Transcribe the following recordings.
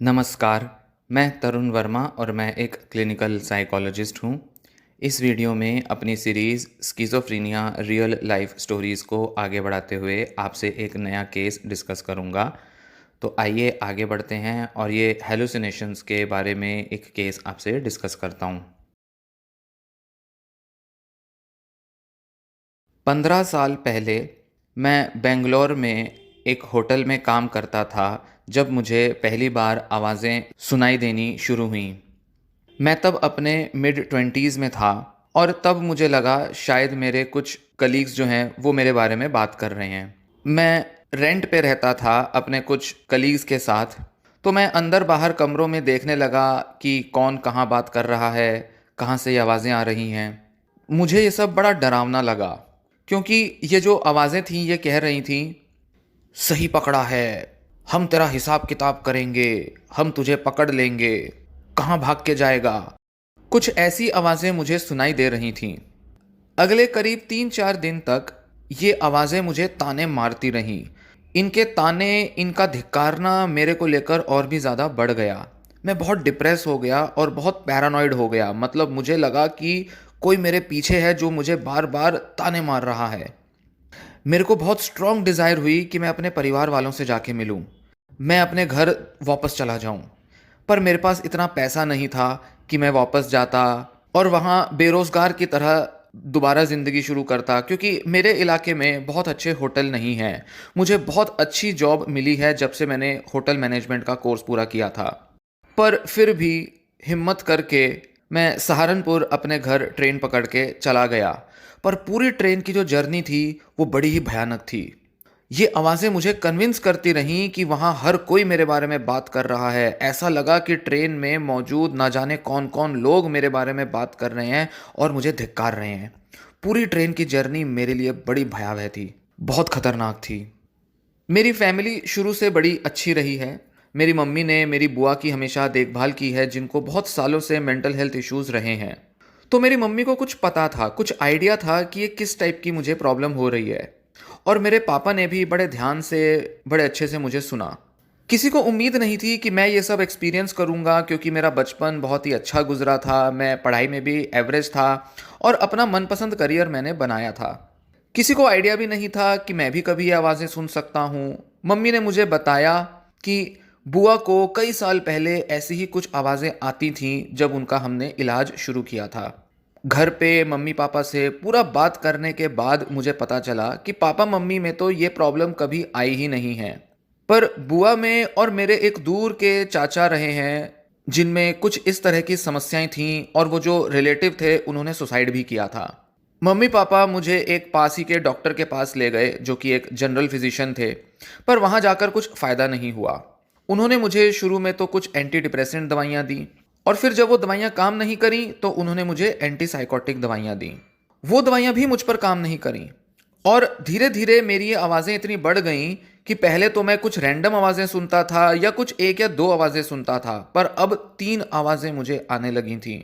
नमस्कार, मैं तरुण वर्मा और मैं एक क्लिनिकल साइकोलॉजिस्ट हूँ। इस वीडियो में अपनी series schizophrenia real life stories को आगे बढ़ाते हुए आपसे एक नया केस डिस्कस करूँगा। तो आइए आगे बढ़ते हैं और ये हेलुसिनेशंस के बारे में एक केस आपसे डिस्कस करता हूँ। 15 साल पहले मैं बेंगलोर में एक होटल में काम करता था जब मुझे पहली बार आवाज़ें सुनाई देनी शुरू हुईं। मैं तब अपने मिड 20s में था और तब मुझे लगा शायद मेरे कुछ कलीग्स जो हैं वो मेरे बारे में बात कर रहे हैं। मैं रेंट पे रहता था अपने कुछ कलीग्स के साथ, तो मैं अंदर बाहर कमरों में देखने लगा कि कौन कहाँ बात कर रहा है, कहाँ से ये आवाज़ें आ रही हैं। मुझे ये सब बड़ा डरावना लगा क्योंकि ये जो आवाज़ें थीं ये कह रही थीं, सही पकड़ा है, हम तेरा हिसाब किताब करेंगे, हम तुझे पकड़ लेंगे, कहाँ भाग के जाएगा। कुछ ऐसी आवाज़ें मुझे सुनाई दे रही थीं। अगले करीब 3-4 दिन तक ये आवाज़ें मुझे ताने मारती रहीं। इनके ताने, इनका धिक्कारना मेरे को लेकर और भी ज़्यादा बढ़ गया। मैं बहुत डिप्रेस हो गया और बहुत पैरानॉइड हो गया। मतलब मुझे लगा कि कोई मेरे पीछे है जो मुझे बार बार ताने मार रहा है। मेरे को बहुत स्ट्रॉन्ग डिज़ायर हुई कि मैं अपने परिवार वालों से जाके मिलूं, मैं अपने घर वापस चला जाऊं। पर मेरे पास इतना पैसा नहीं था कि मैं वापस जाता और वहाँ बेरोज़गार की तरह दोबारा ज़िंदगी शुरू करता, क्योंकि मेरे इलाके में बहुत अच्छे होटल नहीं हैं। मुझे बहुत अच्छी जॉब मिली है जब से मैंने होटल मैनेजमेंट का कोर्स पूरा किया था। पर फिर भी हिम्मत करके मैं सहारनपुर अपने घर ट्रेन पकड़ के चला गया। पर पूरी ट्रेन की जो जर्नी थी वो बड़ी ही भयानक थी। ये आवाज़ें मुझे कन्विंस करती रहीं कि वहाँ हर कोई मेरे बारे में बात कर रहा है। ऐसा लगा कि ट्रेन में मौजूद ना जाने कौन कौन लोग मेरे बारे में बात कर रहे हैं और मुझे धिक्कार रहे हैं। पूरी ट्रेन की जर्नी मेरे लिए बड़ी भयावह थी, बहुत खतरनाक थी। मेरी फैमिली शुरू से बड़ी अच्छी रही है। मेरी मम्मी ने मेरी बुआ की हमेशा देखभाल की है, जिनको बहुत सालों से मेंटल हेल्थ इश्यूज़ रहे हैं। तो मेरी मम्मी को कुछ पता था, कुछ आइडिया था कि ये किस टाइप की मुझे प्रॉब्लम हो रही है। और मेरे पापा ने भी बड़े ध्यान से, बड़े अच्छे से मुझे सुना। किसी को उम्मीद नहीं थी कि मैं ये सब एक्सपीरियंस करूँगा, क्योंकि मेरा बचपन बहुत ही अच्छा गुजरा था। मैं पढ़ाई में भी एवरेज था और अपना मनपसंद करियर मैंने बनाया था। किसी को आइडिया भी नहीं था कि मैं भी कभी ये आवाज़ें सुन सकता हूँ। मम्मी ने मुझे बताया कि बुआ को कई साल पहले ऐसी ही कुछ आवाज़ें आती थीं जब उनका हमने इलाज शुरू किया था। घर पे मम्मी पापा से पूरा बात करने के बाद मुझे पता चला कि पापा मम्मी में तो ये प्रॉब्लम कभी आई ही नहीं है। पर बुआ में और मेरे एक दूर के चाचा रहे हैं जिनमें कुछ इस तरह की समस्याएं थीं, और वो जो रिलेटिव थे उन्होंने सुसाइड भी किया था। मम्मी पापा मुझे एक पास ही के डॉक्टर के पास ले गए जो कि एक जनरल फिजिशियन थे, पर वहाँ जाकर कुछ फ़ायदा नहीं हुआ। उन्होंने मुझे शुरू में तो कुछ एंटी डिप्रेसेंट दवाइयाँ दी, और फिर जब वो दवाइयाँ काम नहीं करी तो उन्होंने मुझे एंटी साइकोटिक दवाइयाँ दी। वो दवाइयाँ भी मुझ पर काम नहीं करी, और धीरे धीरे मेरी ये आवाज़ें इतनी बढ़ गईं कि पहले तो मैं कुछ रैंडम आवाज़ें सुनता था या कुछ एक या दो आवाज़ें सुनता था, पर अब 3 आवाज़ें मुझे आने लगी थीं।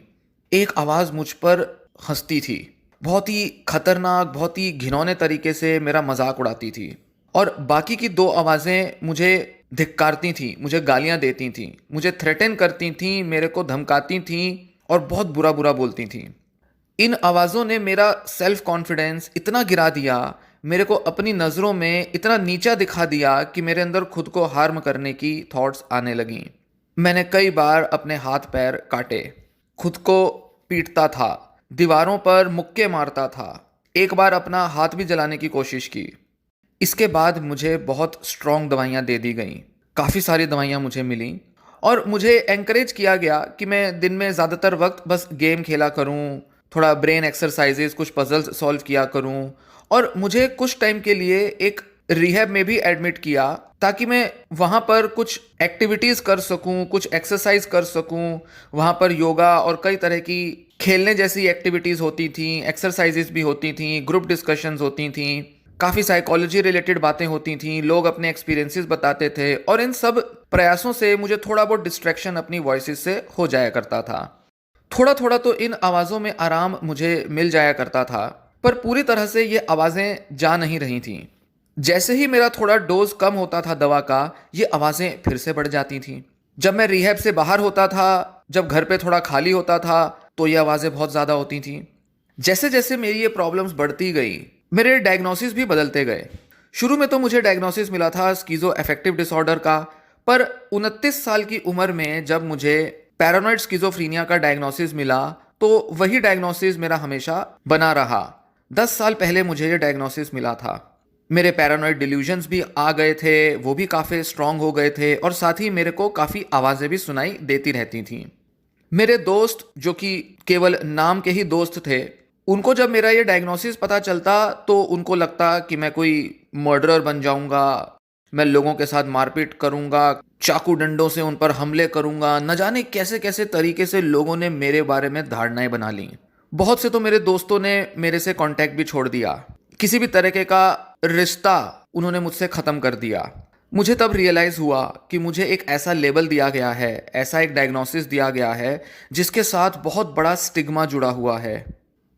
एक आवाज़ मुझ पर हंसती थी, बहुत ही खतरनाक, बहुत ही घिनौने तरीके से मेरा मजाक उड़ाती थी। और बाकी की 2 आवाज़ें मुझे धिक्कारती थीं, मुझे गालियाँ देती थीं, मुझे थ्रेटन करती थीं, मेरे को धमकाती थीं और बहुत बुरा बुरा बोलती थीं। इन आवाज़ों ने मेरा सेल्फ कॉन्फिडेंस इतना गिरा दिया, मेरे को अपनी नज़रों में इतना नीचा दिखा दिया कि मेरे अंदर खुद को हार्म करने की थॉट्स आने लगीं। मैंने कई बार अपने हाथ पैर काटे, खुद को पीटता था, दीवारों पर मुक्के मारता था, एक बार अपना हाथ भी जलाने की कोशिश की। इसके बाद मुझे बहुत स्ट्रॉन्ग दवाइयाँ दे दी गईं, काफ़ी सारी दवाइयाँ मुझे मिलीं, और मुझे एनकरेज किया गया कि मैं दिन में ज़्यादातर वक्त बस गेम खेला करूं, थोड़ा ब्रेन एक्सरसाइजेस, कुछ पजल्स सॉल्व किया करूं। और मुझे कुछ टाइम के लिए एक रिहैब में भी एडमिट किया ताकि मैं वहाँ पर कुछ एक्टिविटीज़ कर सकूं, कुछ एक्सरसाइज कर सकूं। वहाँ पर योगा और कई तरह की खेलने जैसी एक्टिविटीज़ होती थी, एक्सरसाइजेस भी होती थी, ग्रुप डिस्कशंस होती थी, काफ़ी साइकोलॉजी रिलेटेड बातें होती थीं, लोग अपने एक्सपीरियंसेस बताते थे, और इन सब प्रयासों से मुझे थोड़ा बहुत डिस्ट्रैक्शन अपनी वॉइसेस से हो जाया करता था। थोड़ा थोड़ा तो इन आवाज़ों में आराम मुझे मिल जाया करता था, पर पूरी तरह से ये आवाज़ें जा नहीं रही थीं। जैसे ही मेरा थोड़ा डोज कम होता था दवा का, ये आवाज़ें फिर से बढ़ जाती थीं। जब मैं रिहैब से बाहर होता था, जब घर पे थोड़ा खाली होता था, तो ये आवाज़ें बहुत ज़्यादा होती थीं। जैसे जैसे मेरी ये प्रॉब्लम्स बढ़ती गई, मेरे डायग्नोसिस भी बदलते गए। शुरू में तो मुझे डायग्नोसिस मिला था स्किज़ो अफेक्टिव डिसऑर्डर का, पर 29 साल की उम्र में जब मुझे पैरानॉइड स्किज़ोफ्रेनिया का डायग्नोसिस मिला, तो वही डायग्नोसिस मेरा हमेशा बना रहा। 10 साल पहले मुझे ये डायग्नोसिस मिला था। मेरे पैरानॉइड डिल्यूजन्स भी आ गए थे, वो भी काफ़ी स्ट्रांग हो गए थे, और साथ ही मेरे को काफ़ी आवाज़ें भी सुनाई देती रहती थीं। मेरे दोस्त, जो कि केवल नाम के ही दोस्त थे, उनको जब मेरा ये डायग्नोसिस पता चलता तो उनको लगता कि मैं कोई मर्डरर बन जाऊंगा, मैं लोगों के साथ मारपीट करूंगा, चाकू डंडों से उन पर हमले करूंगा। न जाने कैसे कैसे तरीके से लोगों ने मेरे बारे में धारणाएं बना ली। बहुत से तो मेरे दोस्तों ने मेरे से कांटेक्ट भी छोड़ दिया, किसी भी तरीके का रिश्ता उन्होंने मुझसे ख़त्म कर दिया। मुझे तब रियलाइज़ हुआ कि मुझे एक ऐसा लेबल दिया गया है, ऐसा एक डायग्नोसिस दिया गया है जिसके साथ बहुत बड़ा स्टिग्मा जुड़ा हुआ है।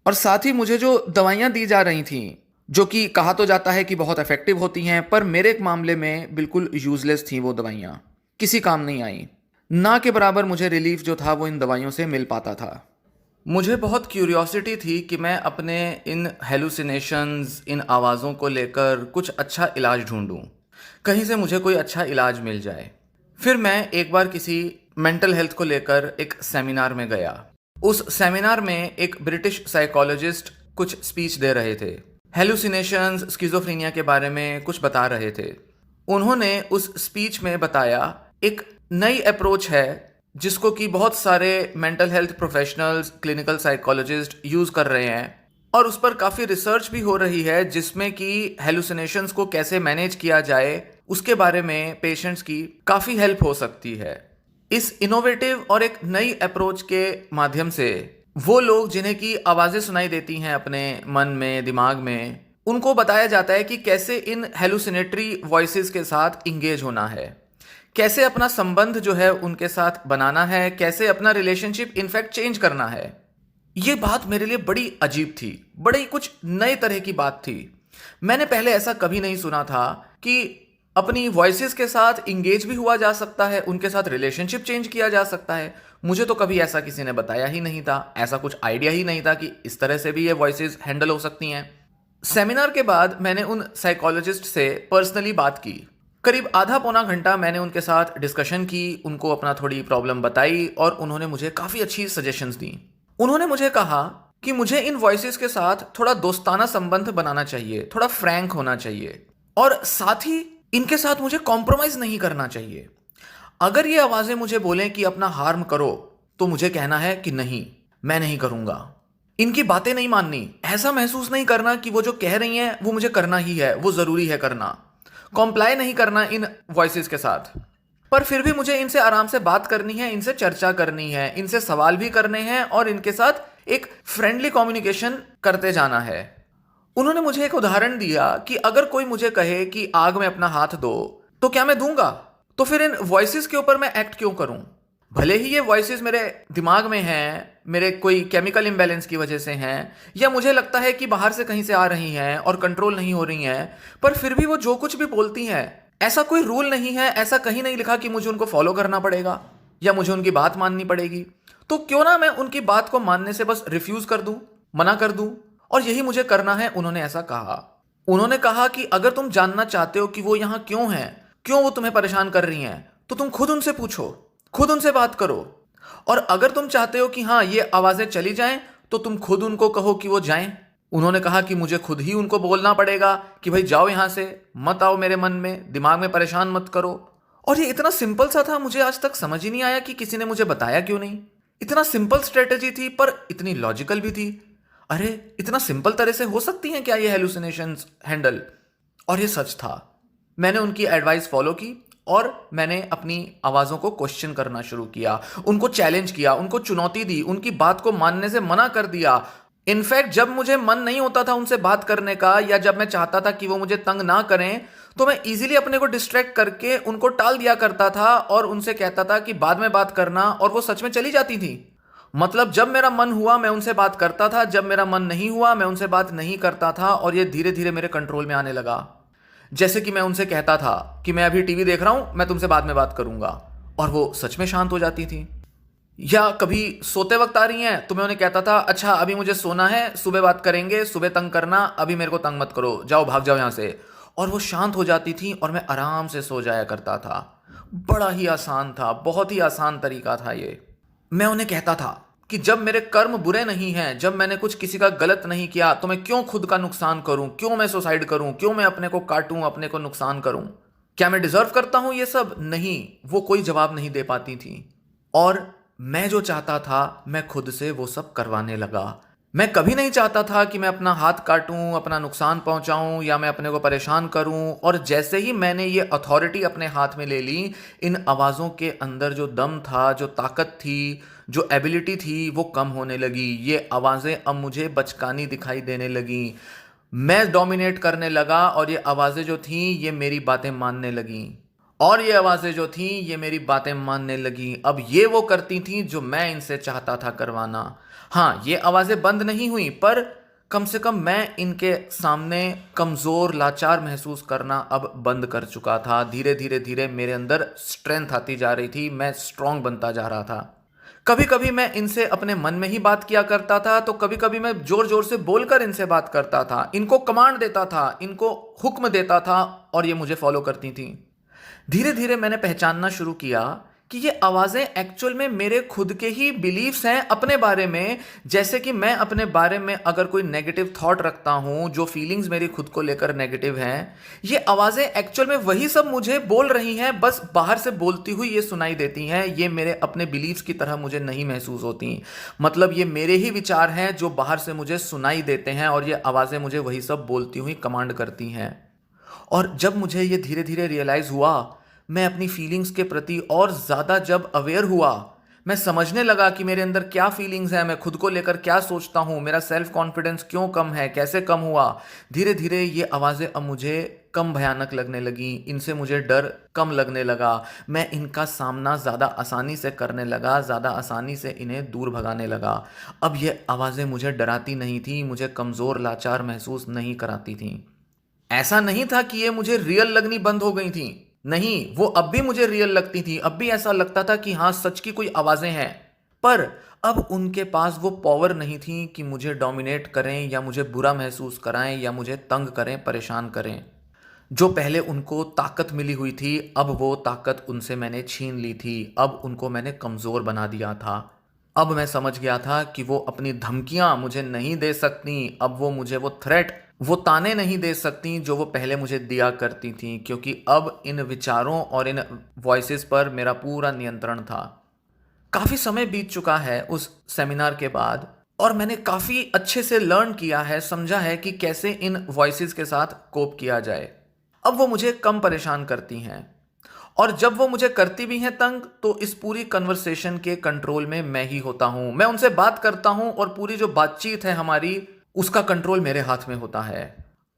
और साथ ही मुझे जो दवाइयाँ दी जा रही थीं, जो कि कहा तो जाता है कि बहुत इफेक्टिव होती हैं, पर मेरे एक मामले में बिल्कुल यूजलेस थी वो दवाइयाँ, किसी काम नहीं आई। ना के बराबर मुझे रिलीफ जो था वो इन दवाइयों से मिल पाता था। मुझे बहुत क्यूरियोसिटी थी कि मैं अपने इन हेलुसिनेशंस, इन आवाज़ों को लेकर कुछ अच्छा इलाज ढूंढूं, कहीं से मुझे कोई अच्छा इलाज मिल जाए। फिर मैं एक बार किसी मेंटल हेल्थ को लेकर एक सेमिनार में गया। उस सेमिनार में एक ब्रिटिश साइकोलॉजिस्ट कुछ स्पीच दे रहे थे, हेलुसिनेशंस, स्किज़ोफ्रेनिया के बारे में कुछ बता रहे थे। उन्होंने उस स्पीच में बताया एक नई अप्रोच है जिसको कि बहुत सारे mental health professionals, clinical psychologist use कर रहे हैं, और उस पर काफ़ी रिसर्च भी हो रही है जिसमें कि हेलुसिनेशंस को कैसे मैनेज किया जाए उसके बारे में पेशेंट्स की काफ़ी हेल्प हो सकती है। इस इनोवेटिव और एक नई अप्रोच के माध्यम से वो लोग जिन्हें की आवाज़ें सुनाई देती हैं अपने मन में, दिमाग में, उनको बताया जाता है कि कैसे इन हेलुसिनेटरी वॉइसेस के साथ इंगेज होना है, कैसे अपना संबंध जो है उनके साथ बनाना है, कैसे अपना रिलेशनशिप इनफैक्ट चेंज करना है। ये बात मेरे लिए बड़ी अजीब थी, बड़ी कुछ नए तरह की बात थी। मैंने पहले ऐसा कभी नहीं सुना था कि अपनी वॉइसेस के साथ इंगेज भी हुआ जा सकता है, उनके साथ रिलेशनशिप चेंज किया जा सकता है। मुझे तो कभी ऐसा किसी ने बताया ही नहीं था, ऐसा कुछ आइडिया ही नहीं था कि इस तरह से भी ये वॉइसेस हैंडल हो सकती हैं। सेमिनार के बाद मैंने उन साइकोलॉजिस्ट से पर्सनली बात की। करीब आधा पौना घंटा मैंने उनके साथ डिस्कशन की, उनको अपना थोड़ी प्रॉब्लम बताई, और उन्होंने मुझे काफ़ी अच्छी सजेशंस दी। उन्होंने मुझे कहा कि मुझे इन वॉइसेस के साथ थोड़ा दोस्ताना संबंध बनाना चाहिए, थोड़ा फ्रैंक होना चाहिए, और साथ ही इनके साथ मुझे कॉम्प्रोमाइज़ नहीं करना चाहिए। अगर ये आवाज़ें मुझे बोलें कि अपना हार्म करो, तो मुझे कहना है कि नहीं, मैं नहीं करूँगा। इनकी बातें नहीं माननी, ऐसा महसूस नहीं करना कि वो जो कह रही हैं वो मुझे करना ही है, वो ज़रूरी है करना। कॉम्प्लाई नहीं करना इन वॉइसेस के साथ, पर फिर भी मुझे इनसे आराम से बात करनी है, इनसे चर्चा करनी है, इनसे सवाल भी करने हैं, और इनके साथ एक फ्रेंडली कम्युनिकेशन करते जाना है। उन्होंने मुझे एक उदाहरण दिया कि अगर कोई मुझे कहे कि आग में अपना हाथ दो, तो क्या मैं दूंगा? तो फिर इन वॉइसेस के ऊपर मैं एक्ट क्यों करूं? भले ही ये वॉइसेस मेरे दिमाग में हैं, मेरे कोई केमिकल इम्बैलेंस की वजह से हैं, या मुझे लगता है कि बाहर से कहीं से आ रही हैं और कंट्रोल नहीं हो रही हैं, पर फिर भी वो जो कुछ भी बोलती हैं, ऐसा कोई रूल नहीं है, ऐसा कहीं नहीं लिखा कि मुझे उनको फॉलो करना पड़ेगा या मुझे उनकी बात माननी पड़ेगी। तो क्यों ना मैं उनकी बात को मानने से बस रिफ्यूज कर दूं, मना कर दूं, और यही मुझे करना है। उन्होंने ऐसा कहा। उन्होंने कहा कि अगर तुम जानना चाहते हो कि वो यहां क्यों हैं, क्यों वो तुम्हें परेशान कर रही हैं, तो तुम खुद उनसे पूछो, खुद उनसे बात करो। और अगर तुम चाहते हो कि हाँ ये आवाजें चली जाएं, तो तुम खुद उनको कहो कि वो जाएं। उन्होंने कहा कि मुझे खुद ही उनको बोलना पड़ेगा कि भाई जाओ यहां से, मत आओ मेरे मन में, दिमाग में परेशान मत करो। और ये इतना सिंपल सा था, मुझे आज तक समझ ही नहीं आया कि किसी ने मुझे बताया क्यों नहीं। इतना सिंपल स्ट्रेटेजी थी, पर इतनी लॉजिकल भी थी। अरे इतना सिंपल तरह से हो सकती हैं क्या ये हेलुसिनेशंस हैंडल? और ये सच था। मैंने उनकी एडवाइस फॉलो की और मैंने अपनी आवाज़ों को क्वेश्चन करना शुरू किया, उनको चैलेंज किया, उनको चुनौती दी, उनकी बात को मानने से मना कर दिया। इनफैक्ट जब मुझे मन नहीं होता था उनसे बात करने का, या जब मैं चाहता था कि वो मुझे तंग ना करें, तो मैं इजीली अपने को डिस्ट्रैक्ट करके उनको टाल दिया करता था और उनसे कहता था कि बाद में बात करना, और वो सच में चली जाती थी। मतलब जब मेरा मन हुआ मैं उनसे बात करता था, जब मेरा मन नहीं हुआ मैं उनसे बात नहीं करता था, और ये धीरे धीरे मेरे कंट्रोल में आने लगा। जैसे कि मैं उनसे कहता था कि मैं अभी टीवी देख रहा हूं, मैं तुमसे बाद में बात करूंगा, और वो सच में शांत हो जाती थी। या कभी सोते वक्त आ रही हैं तो मैं उन्हें कहता था, अच्छा अभी मुझे सोना है, सुबह बात करेंगे, सुबह तंग करना, अभी मेरे को तंग मत करो, जाओ भाग जाओ यहाँ से। और वो शांत हो जाती थी और मैं आराम से सो जाया करता था। बड़ा ही आसान था, बहुत ही आसान तरीका था ये। मैं उन्हें कहता था कि जब मेरे कर्म बुरे नहीं हैं, जब मैंने कुछ किसी का गलत नहीं किया, तो मैं क्यों खुद का नुकसान करूं, क्यों मैं सुसाइड करूं, क्यों मैं अपने को काटूं, अपने को नुकसान करूं। क्या मैं डिजर्व करता हूं ये सब? नहीं। वो कोई जवाब नहीं दे पाती थी। और मैं जो चाहता था मैं खुद से वो सब करवाने लगा। मैं कभी नहीं चाहता था कि मैं अपना हाथ काटूं, अपना नुकसान पहुंचाऊं या मैं अपने को परेशान करूं। और जैसे ही मैंने ये अथॉरिटी अपने हाथ में ले ली, इन आवाज़ों के अंदर जो दम था, जो ताकत थी, जो एबिलिटी थी, वो कम होने लगी। ये आवाज़ें अब मुझे बचकानी दिखाई देने लगी। मैं डोमिनेट करने लगा और ये आवाज़ें जो थीं ये मेरी बातें मानने लगीं। और ये आवाज़ें जो थीं ये मेरी बातें मानने लगीं। अब ये वो करती थीं जो मैं इनसे चाहता था करवाना। हाँ, ये आवाज़ें बंद नहीं हुई, पर कम से कम मैं इनके सामने कमज़ोर, लाचार महसूस करना अब बंद कर चुका था। धीरे धीरे धीरे मेरे अंदर स्ट्रेंथ आती जा रही थी, मैं स्ट्रांग बनता जा रहा था। कभी कभी मैं इनसे अपने मन में ही बात किया करता था, तो कभी कभी मैं जोर जोर से बोलकर इनसे बात करता था, इनको कमांड देता था, इनको हुक्म देता था, और ये मुझे फॉलो करती थी। धीरे धीरे मैंने पहचानना शुरू किया कि ये आवाज़ें एक्चुअल में मेरे खुद के ही बिलीव्स हैं अपने बारे में। जैसे कि मैं अपने बारे में अगर कोई नेगेटिव थॉट रखता हूं, जो फीलिंग्स मेरी खुद को लेकर नेगेटिव हैं, ये आवाज़ें एक्चुअल में वही सब मुझे बोल रही हैं, बस बाहर से बोलती हुई ये सुनाई देती हैं। ये मेरे अपने बिलीव्स की तरह मुझे नहीं महसूस होती। मतलब ये मेरे ही विचार हैं जो बाहर से मुझे सुनाई देते हैं, और ये आवाज़ें मुझे वही सब बोलती हुई कमांड करती हैं। और जब मुझे ये धीरे धीरे रियलाइज़ हुआ, मैं अपनी फीलिंग्स के प्रति और ज़्यादा जब अवेयर हुआ, मैं समझने लगा कि मेरे अंदर क्या फीलिंग्स हैं, मैं खुद को लेकर क्या सोचता हूँ, मेरा सेल्फ कॉन्फिडेंस क्यों कम है, कैसे कम हुआ। धीरे धीरे ये आवाज़ें अब मुझे कम भयानक लगने लगी, इनसे मुझे डर कम लगने लगा। मैं इनका सामना ज़्यादा आसानी से करने लगा, ज़्यादा आसानी से इन्हें दूर भगाने लगा। अब ये आवाज़ें मुझे डराती नहीं थी, मुझे कमज़ोर, लाचार महसूस नहीं कराती थीं। ऐसा नहीं था कि ये मुझे रियल लगनी बंद हो गई थी। नहीं, वो अब भी मुझे रियल लगती थी। अब भी ऐसा लगता था कि हाँ, सच की कोई आवाजें हैं। पर अब उनके पास वो पावर नहीं थी कि मुझे डोमिनेट करें या मुझे बुरा महसूस कराएं या मुझे तंग करें, परेशान करें। जो पहले उनको ताकत मिली हुई थी, अब वो ताकत उनसे मैंने छीन ली थी। अब उनको मैंने कमज़ोर बना दिया था। अब मैं समझ गया था कि वो अपनी धमकियां मुझे नहीं दे सकती। अब वो मुझे वो थ्रेट, वो ताने नहीं दे सकती जो वो पहले मुझे दिया करती थी, क्योंकि अब इन विचारों और इन वॉइसेस पर मेरा पूरा नियंत्रण था। काफ़ी समय बीत चुका है उस सेमिनार के बाद, और मैंने काफ़ी अच्छे से लर्न किया है, समझा है कि कैसे इन वॉइसेस के साथ कोप किया जाए। अब वो मुझे कम परेशान करती हैं, और जब वो मुझे करती भी हैं तंग, तो इस पूरी कन्वर्सेशन के कंट्रोल में मैं ही होता हूं। मैं उनसे बात करता हूं और पूरी जो बातचीत है हमारी, उसका कंट्रोल मेरे हाथ में होता है।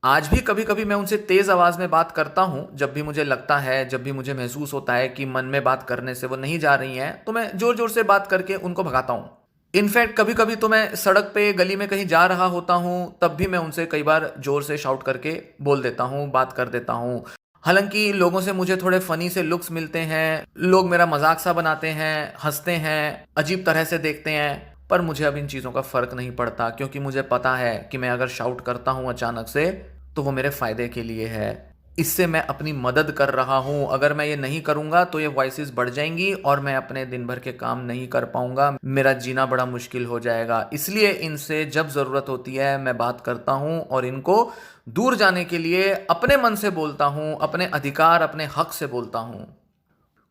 आज भी कभी कभी मैं उनसे तेज आवाज में बात करता हूं। जब भी मुझे लगता है, जब भी मुझे महसूस होता है कि मन में बात करने से वो नहीं जा रही हैं, तो मैं जोर जोर से बात करके उनको भगाता हूं। इनफैक्ट कभी कभी तो मैं सड़क पे, गली में कहीं जा रहा होता हूं, तब भी मैं उनसे कई बार जोर से शाउट करके बोल देता हूं, बात कर देता हूं। हालांकि लोगों से मुझे थोड़े फनी से लुक्स मिलते हैं, लोग मेरा मजाक सा बनाते हैं, हंसते हैं, अजीब तरह से देखते हैं, पर मुझे अब इन चीज़ों का फ़र्क नहीं पड़ता, क्योंकि मुझे पता है कि मैं अगर शाउट करता हूँ अचानक से, तो वो मेरे फ़ायदे के लिए है। इससे मैं अपनी मदद कर रहा हूँ। अगर मैं ये नहीं करूँगा तो ये वॉइसेस बढ़ जाएंगी और मैं अपने दिन भर के काम नहीं कर पाऊँगा, मेरा जीना बड़ा मुश्किल हो जाएगा। इसलिए इनसे जब ज़रूरत होती है मैं बात करता हूँ, और इनको दूर जाने के लिए अपने मन से बोलता हूँ, अपने अधिकार, अपने हक से बोलता हूँ।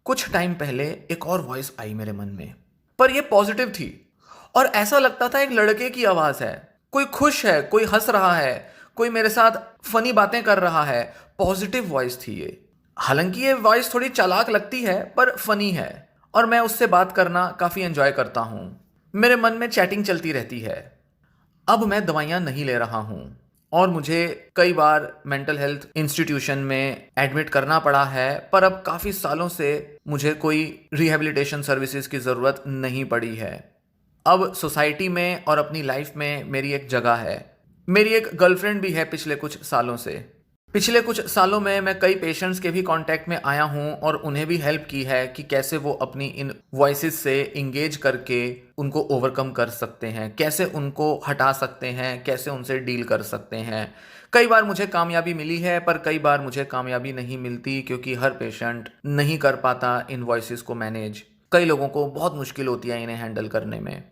कुछ टाइम पहले एक और वॉइस आई मेरे मन में, पर यह पॉजिटिव थी, और ऐसा लगता था एक लड़के की आवाज़ है। कोई खुश है, कोई हंस रहा है, कोई मेरे साथ फनी बातें कर रहा है। पॉजिटिव वॉइस थी ये। हालांकि ये वॉइस थोड़ी चालाक लगती है, पर फनी है, और मैं उससे बात करना काफ़ी एंजॉय करता हूँ। मेरे मन में चैटिंग चलती रहती है। अब मैं दवाइयाँ नहीं ले रहा हूँ, और मुझे कई बार मेंटल हेल्थ इंस्टीट्यूशन में एडमिट करना पड़ा है, पर अब काफ़ी सालों से मुझे कोई रिहैबिलिटेशन सर्विसेज की ज़रूरत नहीं पड़ी है। अब सोसाइटी में और अपनी लाइफ में मेरी एक जगह है। मेरी एक गर्लफ्रेंड भी है पिछले कुछ सालों से। पिछले कुछ सालों में मैं कई पेशेंट्स के भी कांटेक्ट में आया हूं और उन्हें भी हेल्प की है कि कैसे वो अपनी इन वॉइसेस से इंगेज करके उनको ओवरकम कर सकते हैं, कैसे उनको हटा सकते हैं, कैसे उनसे डील कर सकते हैं। कई बार मुझे कामयाबी मिली है, पर कई बार मुझे कामयाबी नहीं मिलती क्योंकि हर पेशेंट नहीं कर पाता इन वॉइसेस को मैनेज। कई लोगों को बहुत मुश्किल होती है इन्हें हैंडल करने में।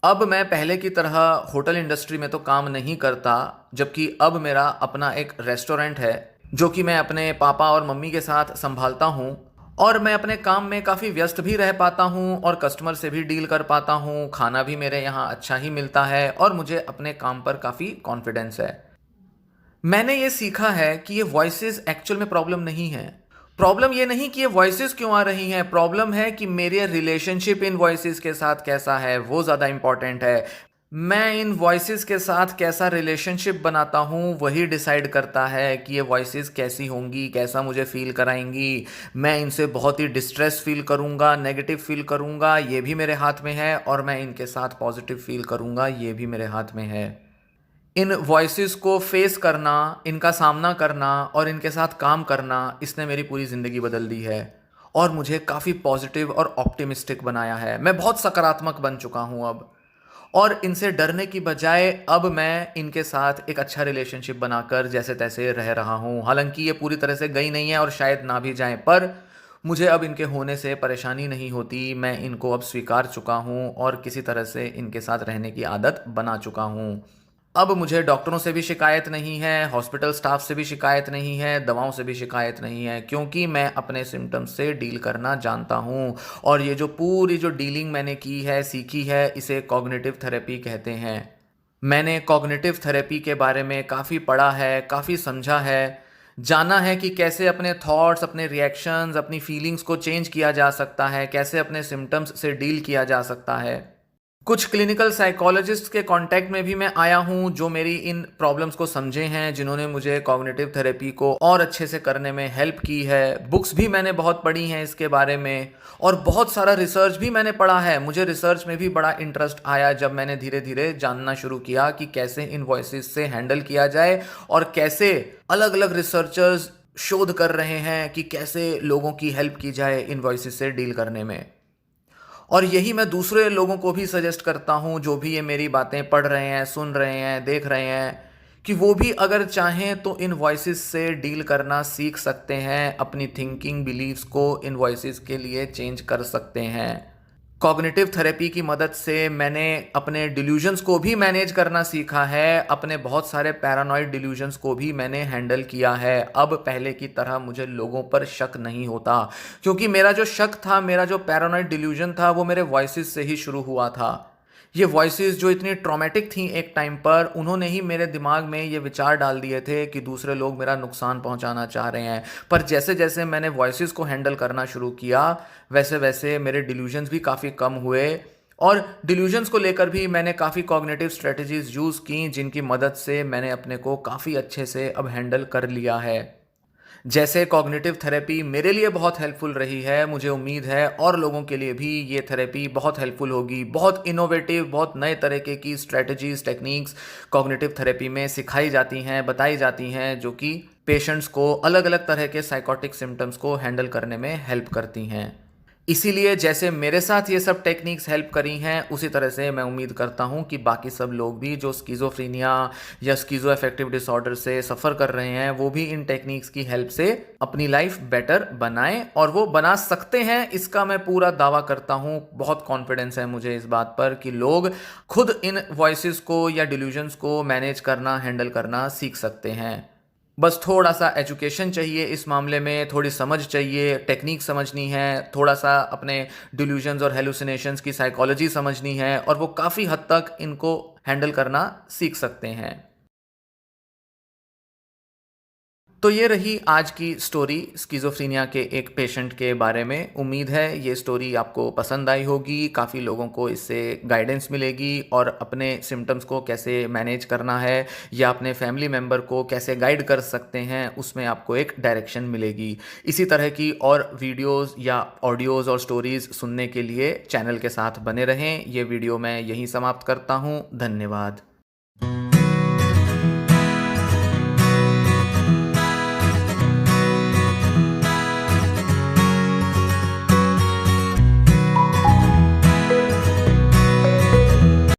अब मैं पहले की तरह होटल इंडस्ट्री में तो काम नहीं करता, जबकि अब मेरा अपना एक रेस्टोरेंट है जो कि मैं अपने पापा और मम्मी के साथ संभालता हूँ। और मैं अपने काम में काफ़ी व्यस्त भी रह पाता हूँ और कस्टमर से भी डील कर पाता हूँ। खाना भी मेरे यहाँ अच्छा ही मिलता है और मुझे अपने काम पर काफ़ी कॉन्फिडेंस है। मैंने ये सीखा है कि ये वॉइसेस एक्चुअल में प्रॉब्लम नहीं है। प्रॉब्लम ये नहीं कि ये वॉइसेस क्यों आ रही हैं, प्रॉब्लम है कि मेरे रिलेशनशिप इन वॉइसेस के साथ कैसा है, वो ज़्यादा इंपॉर्टेंट है। मैं इन वॉइसेस के साथ कैसा रिलेशनशिप बनाता हूँ वही डिसाइड करता है कि ये वॉइसेस कैसी होंगी, कैसा मुझे फील कराएंगी। मैं इनसे बहुत ही डिस्ट्रेस फील करूँगा, नेगेटिव फील करूँगा, ये भी मेरे हाथ में है, और मैं इनके साथ पॉजिटिव फील करूँगा, ये भी मेरे हाथ में है। इन वॉइसेस को फेस करना, इनका सामना करना और इनके साथ काम करना, इसने मेरी पूरी ज़िंदगी बदल दी है और मुझे काफ़ी पॉजिटिव और ऑप्टिमिस्टिक बनाया है। मैं बहुत सकारात्मक बन चुका हूँ अब, और इनसे डरने की बजाय अब मैं इनके साथ एक अच्छा रिलेशनशिप बनाकर जैसे तैसे रह रहा हूँ। हालांकि ये पूरी तरह से गई नहीं है और शायद ना भी जाए, पर मुझे अब इनके होने से परेशानी नहीं होती। मैं इनको अब स्वीकार चुका हूँ और किसी तरह से इनके साथ रहने की आदत बना चुका हूँ। अब मुझे डॉक्टरों से भी शिकायत नहीं है, हॉस्पिटल स्टाफ से भी शिकायत नहीं है, दवाओं से भी शिकायत नहीं है, क्योंकि मैं अपने सिम्टम्स से डील करना जानता हूँ। और ये जो पूरी जो डीलिंग मैंने की है, सीखी है, इसे कॉग्निटिव थेरेपी कहते हैं। मैंने कॉग्निटिव थेरेपी के बारे में काफ़ी पढ़ा है, काफ़ी समझा है, जाना है कि कैसे अपने थॉट्स, अपने रिएक्शंस, अपनी फीलिंग्स को चेंज किया जा सकता है, कैसे अपने सिम्टम्स से डील किया जा सकता है। कुछ क्लिनिकल साइकोलॉजिस्ट के कांटेक्ट में भी मैं आया हूं जो मेरी इन प्रॉब्लम्स को समझे हैं, जिन्होंने मुझे कॉग्निटिव थेरेपी को और अच्छे से करने में हेल्प की है। बुक्स भी मैंने बहुत पढ़ी हैं इसके बारे में, और बहुत सारा रिसर्च भी मैंने पढ़ा है। मुझे रिसर्च में भी बड़ा इंटरेस्ट आया जब मैंने धीरे धीरे जानना शुरू किया कि कैसे इन वॉइसेस से हैंडल किया जाए और कैसे अलग अलग रिसर्चर्स शोध कर रहे हैं कि कैसे लोगों की हेल्प की जाए इन वॉइसेस से डील करने में। और यही मैं दूसरे लोगों को भी सजेस्ट करता हूँ जो भी ये मेरी बातें पढ़ रहे हैं, सुन रहे हैं, देख रहे हैं, कि वो भी अगर चाहें तो इन वॉइसेस से डील करना सीख सकते हैं, अपनी थिंकिंग बिलीव्स को इन वॉइसेस के लिए चेंज कर सकते हैं। कॉग्निटिव थेरेपी की मदद से मैंने अपने डिल्यूजन्स को भी मैनेज करना सीखा है, अपने बहुत सारे पैरानॉइड डिल्यूजन्स को भी मैंने हैंडल किया है। अब पहले की तरह मुझे लोगों पर शक नहीं होता, क्योंकि मेरा जो शक था, मेरा जो पैरानॉइड डिल्यूजन था, वो मेरे वॉइसेस से ही शुरू हुआ था। ये वॉइसेस जो इतनी ट्रॉमेटिक थी एक टाइम पर, उन्होंने ही मेरे दिमाग में ये विचार डाल दिए थे कि दूसरे लोग मेरा नुकसान पहुंचाना चाह रहे हैं। पर जैसे जैसे मैंने वॉइसेस को हैंडल करना शुरू किया, वैसे वैसे मेरे डिल्यूजन्स भी काफ़ी कम हुए, और डिल्यूजन्स को लेकर भी मैंने काफ़ी कॉग्निटिव स्ट्रेटजीज यूज़ की, जिनकी मदद से मैंने अपने को काफ़ी अच्छे से अब हैंडल कर लिया है। जैसे कॉग्निटिव थेरेपी मेरे लिए बहुत हेल्पफुल रही है, मुझे उम्मीद है और लोगों के लिए भी ये थेरेपी बहुत हेल्पफुल होगी। बहुत इनोवेटिव, बहुत नए तरीके की स्ट्रेटजीज, टेक्निक्स कॉग्निटिव थेरेपी में सिखाई जाती हैं, बताई जाती हैं, जो कि पेशेंट्स को अलग अलग तरह के साइकोटिक सिम्टम्स को हैंडल करने में हेल्प करती हैं। इसीलिए जैसे मेरे साथ ये सब टेक्निक्स हेल्प करी हैं, उसी तरह से मैं उम्मीद करता हूँ कि बाकी सब लोग भी जो स्किज़ोफ्रेनिया या स्किज़ो अफेक्टिव डिसऑर्डर से सफ़र कर रहे हैं, वो भी इन टेक्निक्स की हेल्प से अपनी लाइफ बेटर बनाएं, और वो बना सकते हैं, इसका मैं पूरा दावा करता हूँ। बहुत कॉन्फिडेंस है मुझे इस बात पर कि लोग खुद इन वॉइसेस को या डिल्यूजन्स को मैनेज करना, हैंडल करना सीख सकते हैं। बस थोड़ा सा एजुकेशन चाहिए इस मामले में, थोड़ी समझ चाहिए, टेक्निक समझनी है, थोड़ा सा अपने डिल्यूजन्स और हेलुसिनेशंस की साइकोलॉजी समझनी है, और वो काफ़ी हद तक इनको हैंडल करना सीख सकते हैं। तो ये रही आज की स्टोरी स्किज़ोफ्रेनिया के एक पेशेंट के बारे में। उम्मीद है ये स्टोरी आपको पसंद आई होगी, काफ़ी लोगों को इससे गाइडेंस मिलेगी, और अपने सिम्टम्स को कैसे मैनेज करना है या अपने फैमिली मेम्बर को कैसे गाइड कर सकते हैं, उसमें आपको एक डायरेक्शन मिलेगी। इसी तरह की और वीडियोज़ या ऑडियोज़ और स्टोरीज़ सुनने के लिए चैनल के साथ बने रहें। ये वीडियो मैं यहीं समाप्त करता हूँ। धन्यवाद।